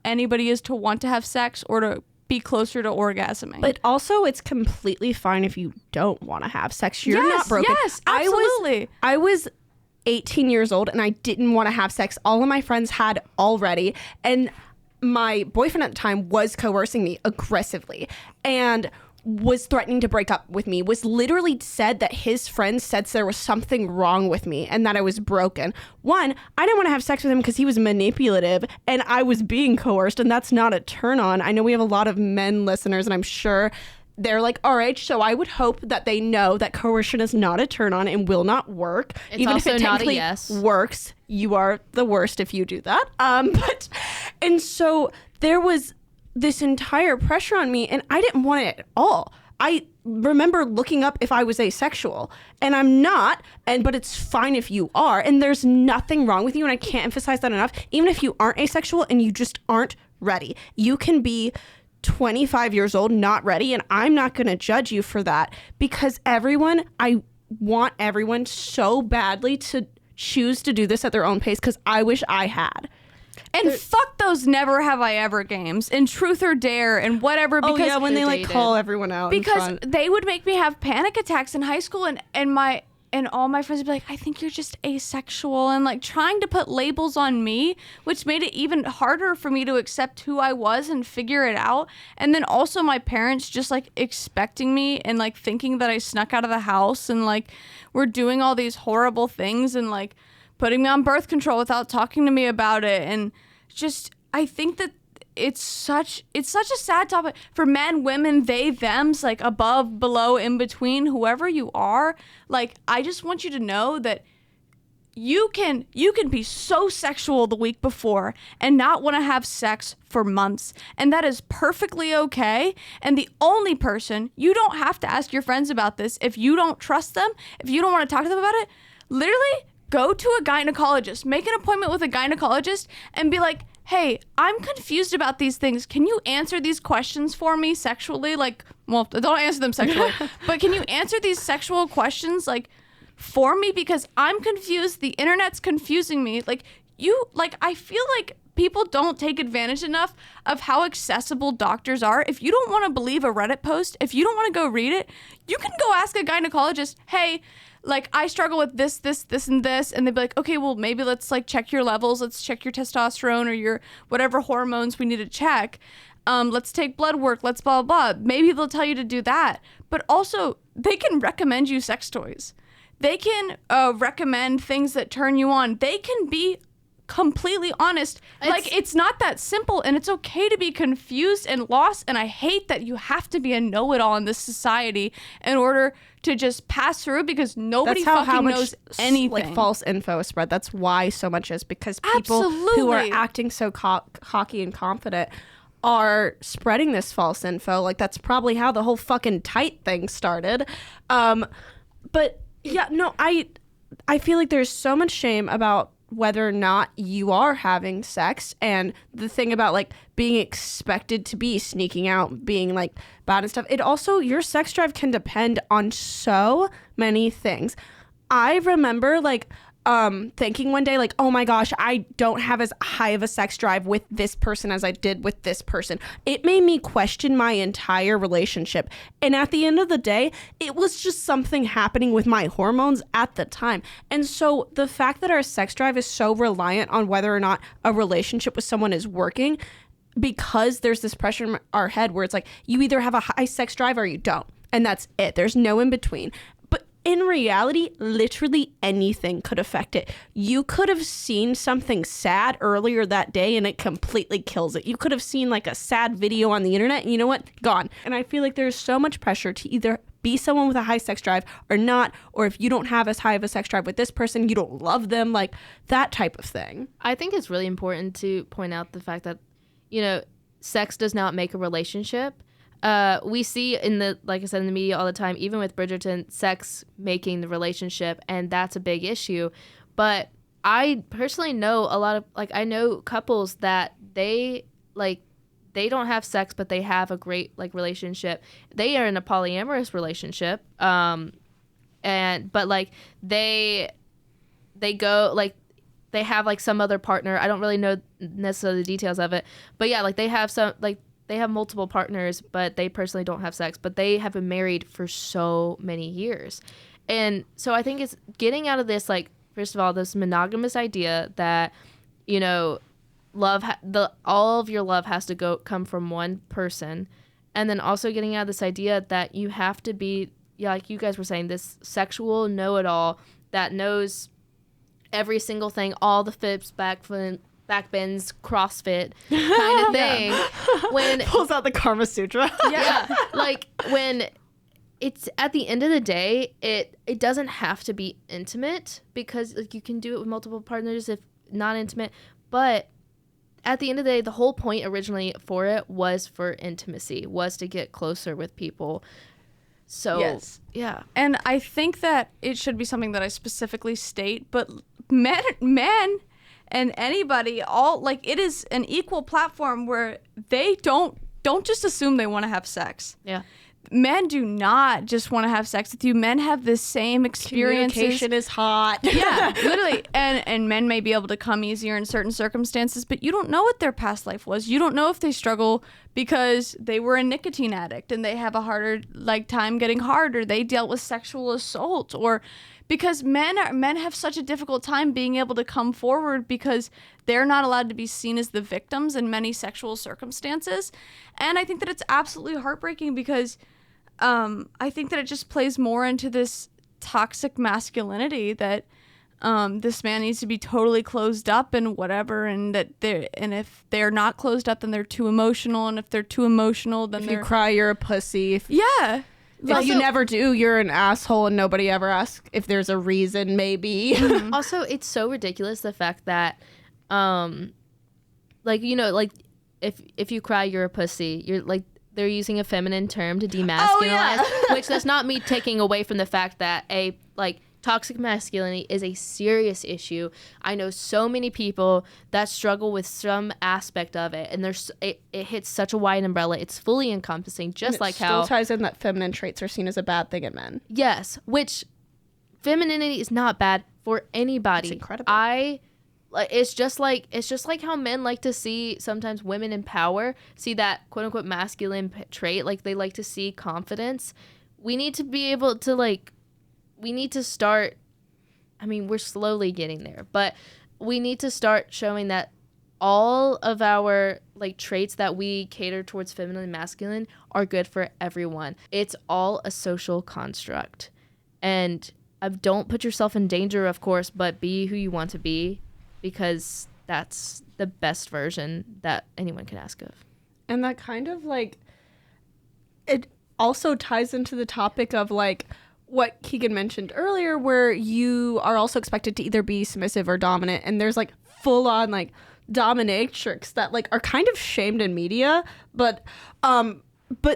anybody is to want to have sex or to be closer to orgasming. But also, it's completely fine if you don't want to have sex. You're not broken. Yes, absolutely. I was 18 years old and I didn't want to have sex. All of my friends had already. And my boyfriend at the time was coercing me aggressively and was threatening to break up with me, was literally said that his friends said there was something wrong with me and that I was broken. One, I didn't want to have sex with him because he was manipulative and I was being coerced, and that's not a turn on. I know we have a lot of men listeners and I'm sure they're like our age, so I would hope that they know that coercion is not a turn on and will not work. It's even also if it not a technically yes. works, you are the worst if you do that. And so there was this entire pressure on me and I didn't want it at all. I remember looking up if I was asexual, and I'm not, but it's fine if you are, and there's nothing wrong with you, and I can't emphasize that enough. Even if you aren't asexual and you just aren't ready, you can be 25 years old, not ready, and I'm not going to judge you for that, because I want everyone so badly to choose to do this at their own pace, because I wish I had. And fuck those never have I ever games and truth or dare and whatever. Because when they like call everyone out. Because they would make me have panic attacks in high school, and all my friends would be like, I think you're just asexual, and like trying to put labels on me, which made it even harder for me to accept who I was and figure it out. And then also my parents just like expecting me and like thinking that I snuck out of the house and like we're doing all these horrible things and like putting me on birth control without talking to me about it. And just, I think that it's such a sad topic for men, women, they, thems, like above, below, in between, whoever you are. Like, I just want you to know that you can be so sexual the week before and not want to have sex for months. And that is perfectly okay. And the only person, you don't have to ask your friends about this if you don't trust them, if you don't want to talk to them about it, literally go to a gynecologist, make an appointment with a gynecologist and be like, hey, I'm confused about these things. Can you answer these questions for me sexually? Like, well, don't answer them sexually, but can you answer these sexual questions like for me? Because I'm confused. The internet's confusing me. I feel like people don't take advantage enough of how accessible doctors are. If you don't want to believe a Reddit post, if you don't want to go read it, you can go ask a gynecologist, hey, like, I struggle with this, and this, and they'd be like, okay, well, maybe let's, like, check your levels. Let's check your testosterone or your whatever hormones we need to check. Let's take blood work. Let's blah, blah, blah. Maybe they'll tell you to do that. But also, they can recommend you sex toys. They can recommend things that turn you on. They can be completely honest. Like, it's not that simple, and it's okay to be confused and lost, and I hate that you have to be a know-it-all in this society in order to just pass through, because nobody fucking knows anything. Like, false info is spread. That's why so much is, because people who are acting so cocky and confident are spreading this false info. Like, that's probably how the whole fucking tight thing started. But yeah, no, I feel like there's so much shame about whether or not you are having sex, and the thing about like being expected to be sneaking out, being like bad and stuff. It also, your sex drive can depend on so many things. I remember like thinking one day, like, oh my gosh, I don't have as high of a sex drive with this person as I did with this person. It made me question my entire relationship. And at the end of the day, it was just something happening with my hormones at the time. And so the fact that our sex drive is so reliant on whether or not a relationship with someone is working, because there's this pressure in our head where it's like, you either have a high sex drive or you don't. And that's it. There's no in between. In reality, literally anything could affect it. You could have seen something sad earlier that day and it completely kills it. You could have seen like a sad video on the internet and you know what? Gone. And I feel like there's so much pressure to either be someone with a high sex drive or not, or if you don't have as high of a sex drive with this person, you don't love them, like that type of thing. I think it's really important to point out the fact that, you know, sex does not make a relationship. We see in the, like I said, in the media all the time, even with Bridgerton, sex making the relationship, and that's a big issue. But I personally know a lot of, like, I know couples that they don't have sex, but they have a great like relationship. They are in a polyamorous relationship, but like they go like, they have like some other partner. I don't really know necessarily the details of it, but yeah, like they have some like. They have multiple partners, but they personally don't have sex, but they have been married for so many years. And so I think it's getting out of this, like, first of all, this monogamous idea that, you know, all of your love has to come from one person. And then also getting out of this idea that you have to be, yeah, like you guys were saying, this sexual know-it-all that knows every single thing, all the fibs, backbends, CrossFit kind of thing. When pulls out the Karma Sutra. Yeah. Like when it's at the end of the day, it doesn't have to be intimate, because like you can do it with multiple partners if not intimate. But at the end of the day, the whole point originally for it was for intimacy, was to get closer with people. So yes. Yeah. And I think that it should be something that I specifically state, but men and anybody, all, like, it is an equal platform where they don't just assume they want to have sex. Yeah. Men do not just want to have sex with you. Men have the same experiences. Communication is hot. Yeah, literally. And men may be able to come easier in certain circumstances, but you don't know what their past life was. You don't know if they struggle because they were a nicotine addict and they have a harder like time getting hard, or they dealt with sexual assault, or because men have such a difficult time being able to come forward because they're not allowed to be seen as the victims in many sexual circumstances. And I think that it's absolutely heartbreaking because I think that it just plays more into this toxic masculinity that this man needs to be totally closed up and whatever, and if they're not closed up, then they're too emotional, and if they're too emotional, then if you cry, you're a pussy. Yeah. If you never do, you're an asshole, and nobody ever asks if there's a reason, maybe. Mm-hmm. Also, it's so ridiculous, the fact that, like, you know, like, if you cry, you're a pussy. You're, like, they're using a feminine term to demasculinize, which that's not me taking away from the fact that, toxic masculinity is a serious issue. I know so many people that struggle with some aspect of it, and it hits such a wide umbrella. It's fully encompassing, just like how... still ties in that feminine traits are seen as a bad thing in men. Yes, which femininity is not bad for anybody. It's incredible. It's just like how men like to see sometimes women in power, see that quote unquote masculine trait. Like, they like to see confidence. We need to be able to, like, we need to start, I mean, we're slowly getting there, but we need to start showing that all of our, like, traits that we cater towards feminine and masculine are good for everyone. It's all a social construct. And don't put yourself in danger, of course, but be who you want to be, because that's the best version that anyone can ask of. And that kind of like, it also ties into the topic of like what Keegan mentioned earlier, where you are also expected to either be submissive or dominant. And there's like full on like dominatrix that like are kind of shamed in media, but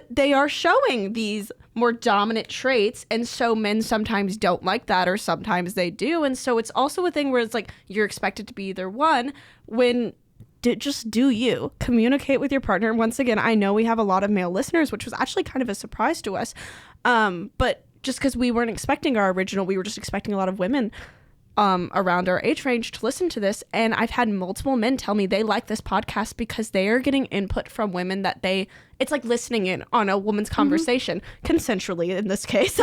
they are showing these more dominant traits, and so men sometimes don't like that, or sometimes they do. And so it's also a thing where it's like you're expected to be either one, when just do you communicate with your partner. Once again, I know we have a lot of male listeners, which was actually kind of a surprise to us, but just because we weren't expecting our original, we were just expecting a lot of women around our age range to listen to this. And I've had multiple men tell me they like this podcast because they are getting input from women that it's like listening in on a woman's conversation, consensually in this case,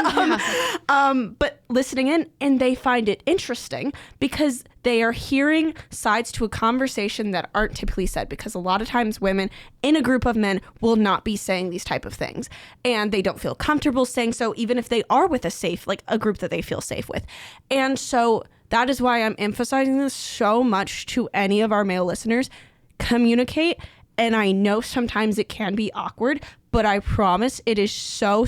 but listening in, and they find it interesting because they are hearing sides to a conversation that aren't typically said, because a lot of times women in a group of men will not be saying these type of things, and they don't feel comfortable saying so, even if they are with a group that they feel safe with. And so that is why I'm emphasizing this so much to any of our male listeners. Communicate. And I know sometimes it can be awkward, but I promise it is so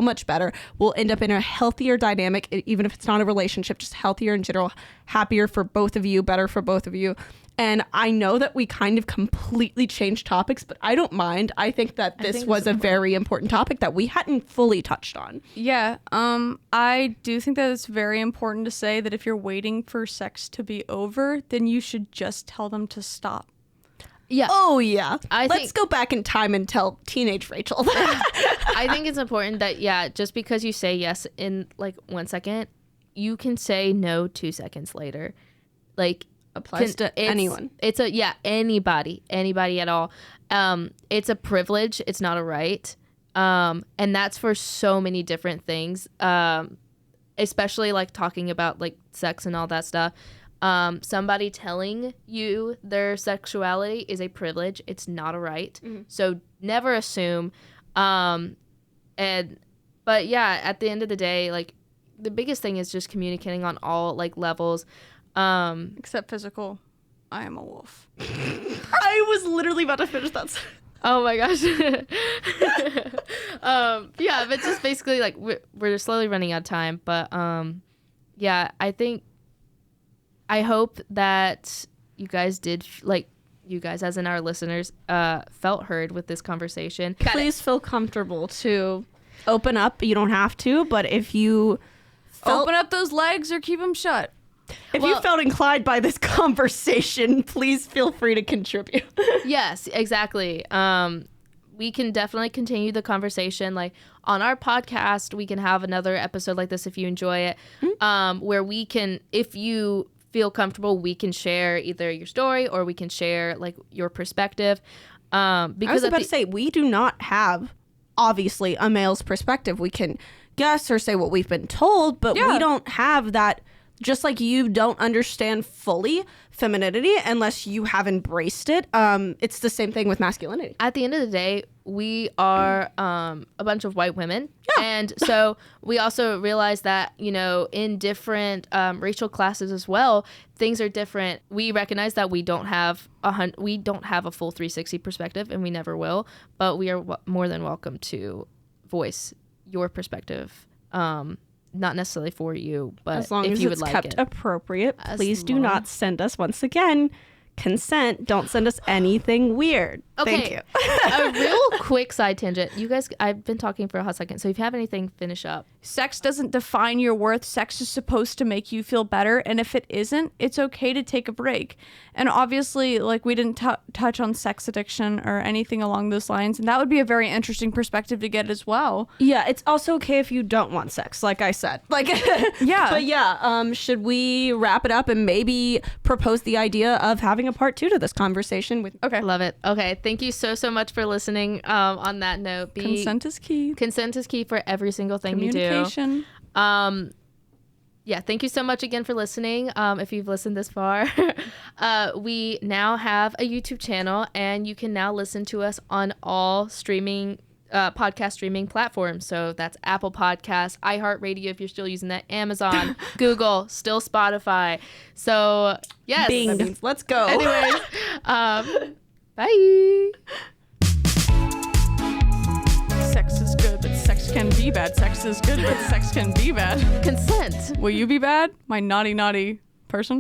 much better. We'll end up in a healthier dynamic, even if it's not a relationship, just healthier in general, happier for both of you, better for both of you. And I know that we kind of completely changed topics, but I don't mind. I think that this was a very important topic that we hadn't fully touched on. Yeah, I do think that it's very important to say that if you're waiting for sex to be over, then you should just tell them to stop. Yeah. Oh, yeah. Let's go back in time and tell teenage Rachel that. I think it's important that, just because you say yes in like 1 second, you can say no 2 seconds later. Like, applies to anyone. It's anybody at all. It's a privilege. It's not a right. And that's for so many different things. Especially like talking about like sex and all that stuff. Somebody telling you their sexuality is a privilege. It's not a right. Mm-hmm. So never assume. But yeah, at the end of the day, like the biggest thing is just communicating on all like levels. Except physical. I am a wolf. I was literally about to finish that. Oh my gosh. Yeah, but just basically like we're slowly running out of time. But yeah, I hope that you guys you guys as in our listeners felt heard with this conversation. Please feel comfortable to open up. You don't have to, but if you open up those legs or keep them shut. If you felt inclined by this conversation, please feel free to contribute. Yes, exactly. We can definitely continue the conversation. Like on our podcast, we can have another episode like this if you enjoy it, where we can, if you feel comfortable, we can share either your story or we can share like your perspective. Because I was about to say, we do not have, obviously, a male's perspective. We can guess or say what we've been told, but we don't have that. Just like you don't understand fully femininity unless you have embraced it. It's the same thing with masculinity. At the end of the day, we are a bunch of white women. Yeah. And so we also realize that, in different racial classes as well, things are different. We recognize that we don't have a full 360 perspective, and we never will. But we are more than welcome to voice your perspective. Not necessarily for you, but as long if as you it's would like kept it. Appropriate, please do not send us, once again, consent. Don't send us anything weird. Okay. Thank you. A real quick side tangent. You guys, I've been talking for a hot second, so if you have anything, finish up. Sex doesn't define your worth. Sex is supposed to make you feel better, and if it isn't, it's okay to take a break. And obviously, like, we didn't touch on sex addiction or anything along those lines, and that would be a very interesting perspective to get as well. Yeah, it's also okay if you don't want sex, like I said. Like, yeah. But yeah, should we wrap it up and maybe propose the idea of having a part 2 to this conversation? Okay. Love it. Okay. Thank you so much for listening. On that note, consent is key. Consent is key for every single thing you do. Communication. Yeah, thank you so much again for listening. If you've listened this far, we now have a YouTube channel, and you can now listen to us on all streaming podcast streaming platforms. So that's Apple Podcasts, iHeartRadio if you're still using that, Amazon, Google, still Spotify. So yes. Bing. That means let's go. Anyways, bye. Sex is good, but sex can be bad. Sex is good, but sex can be bad. Consent. Will you be bad? My naughty, naughty person?